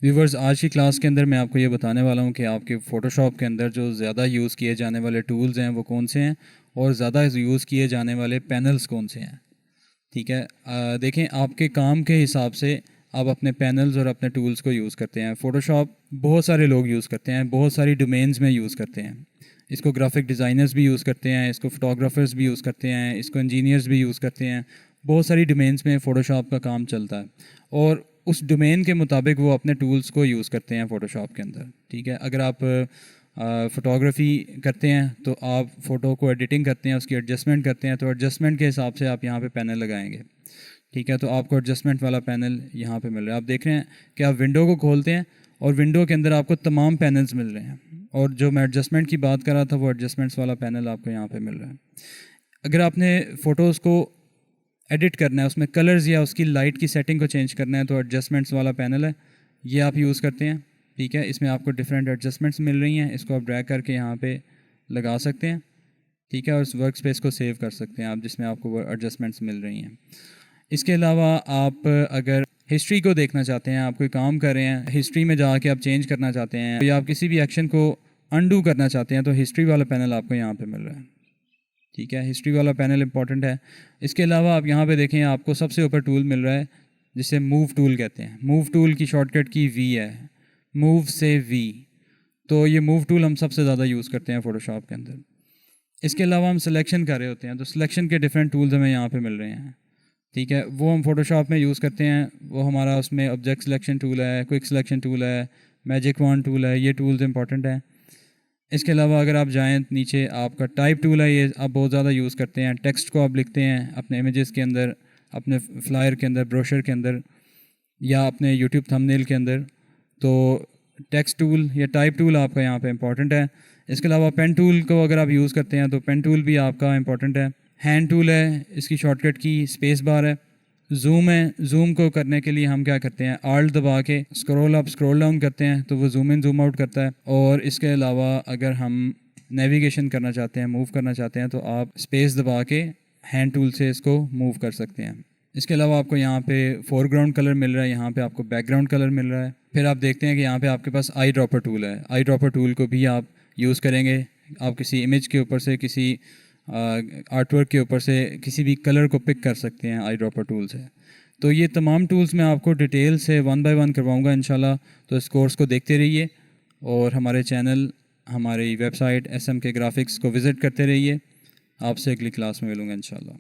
Viewers, आज की class के अंदर मैं आपको ये बताने वाला हूँ कि आपके फ़ोटोशॉप के अंदर जो ज़्यादा यूज़ किए जाने वाले टूल्स हैं वो कौन से हैं और ज़्यादा यूज़ किए जाने वाले पैनल्स कौन से हैं। ठीक है। देखें, आपके काम के हिसाब से आप अपने पैनल्स और अपने टूल्स को यूज़ करते हैं। फ़ोटोशॉप बहुत सारे लोग यूज़ करते हैं, बहुत सारी डोमेन्स में यूज़ करते हैं। इसको ग्राफिक डिज़ाइनर्स भी यूज़ करते हैं, इसको फोटोग्राफर्स भी यूज़ करते हैं, इसको इंजीनियर्स भी यूज़ करते हैं। बहुत सारी डोमेन्स में फ़ोटोशॉप का काम चलता है और उस डोमेन के मुताबिक वो अपने टूल्स को यूज़ करते हैं फ़ोटोशॉप के अंदर। ठीक है। अगर आप फ़ोटोग्राफ़ी करते हैं तो आप फ़ोटो को एडिटिंग करते हैं, उसकी एडजस्टमेंट करते हैं, तो एडजस्टमेंट के हिसाब से आप यहाँ पे पैनल लगाएंगे। ठीक है। तो आपको एडजस्टमेंट वाला पैनल यहाँ पे मिल रहा है। आप देख रहे हैं कि आप विंडो को खोलते हैं और विंडो के अंदर आपको तमाम पैनल्स मिल रहे हैं, और जो मैं एडजस्टमेंट की बात कर रहा था वो एडजस्टमेंट्स वाला पैनल आपको यहाँ पे मिल रहा है। अगर आपने फ़ोटोज़ को एडिट करना है, उसमें कलर्स या उसकी लाइट की सेटिंग को चेंज करना है, तो एडजस्टमेंट्स वाला पैनल है, ये आप यूज़ करते हैं। ठीक है। इसमें आपको डिफरेंट एडजस्टमेंट्स मिल रही हैं, इसको आप ड्रैग करके यहाँ पे लगा सकते हैं। ठीक है। और उस वर्क स्पेस को सेव कर सकते हैं आप, जिसमें आपको वो एडजस्टमेंट्स मिल रही हैं। इसके अलावा आप अगर हिस्ट्री को देखना चाहते हैं, आप कोई काम कर रहे हैं, हिस्ट्री में जाके आप चेंज करना चाहते हैं या आप किसी भी एक्शन को अनडू करना चाहते हैं, तो हिस्ट्री वाला पैनल आपको यहाँ पे मिल रहा है। ठीक है। हिस्ट्री वाला पैनल इंपॉर्टेंट है। इसके अलावा आप यहाँ पे देखें, आपको सबसे ऊपर टूल मिल रहा है जिसे मूव टूल कहते हैं। मूव टूल की शॉर्टकट की वी है, मूव से वी। तो ये मूव टूल हम सबसे ज़्यादा यूज़ करते हैं फ़ोटोशॉप के अंदर। इसके अलावा हम सिलेक्शन कर रहे होते हैं, तो सिलेक्शन के डिफरेंट टूल्स हमें यहाँ पे मिल रहे हैं। ठीक है। वो हम फ़ोटोशॉप में यूज़ करते हैं। वो हमारा उसमें ऑब्जेक्ट सिलेक्शन टूल है, क्विक सिलेक्शन टूल है, मैजिक वॉन्ड टूल है। ये टूल्स इंपॉर्टेंट हैं। इसके अलावा अगर आप जाएँ नीचे, आपका टाइप टूल है, ये आप बहुत ज़्यादा यूज़ करते हैं। टेक्स्ट को आप लिखते हैं अपने इमेजेस के अंदर, अपने फ्लायर के अंदर, ब्रोशर के अंदर, या अपने यूट्यूब थंबनेल के अंदर। तो टेक्स्ट टूल या टाइप टूल आपका यहाँ पे इंपॉर्टेंट है। इसके अलावा पेन टूल को अगर आप यूज़ करते हैं तो पेन टूल भी आपका इंपॉर्टेंट है। हैंड टूल है, इसकी शॉर्टकट की स्पेस बार है। जूम है, जूम को करने के लिए हम क्या करते हैं, आल्ट दबा के स्क्रॉल अप स्क्रॉल डाउन करते हैं तो वो जूम इन जूम आउट करता है। और इसके अलावा अगर हम नेविगेशन करना चाहते हैं, मूव करना चाहते हैं, तो आप स्पेस दबा के हैंड टूल से इसको मूव कर सकते हैं। इसके अलावा आपको यहाँ पे फोरग्राउंड कलर मिल रहा है, यहाँ पे आपको बैकग्राउंड कलर मिल रहा है। फिर आप देखते हैं कि यहाँ पे आपके पास आई ड्रॉपर टूल है। आई ड्रॉपर टूल को भी आप यूज़ करेंगे। आप किसी इमेज के ऊपर से, किसी आर्ट वर्क के ऊपर से किसी भी कलर को पिक कर सकते हैं आई ड्रॉपर टूल से। तो ये तमाम टूल्स मैं आपको डिटेल से वन बाय वन करवाऊँगा इंशाल्लाह। तो इस कोर्स को देखते रहिए और हमारे चैनल, हमारी वेबसाइट SM के ग्राफिक्स को विज़िट करते रहिए। आपसे अगली क्लास में मिलूँगा इंशाल्लाह।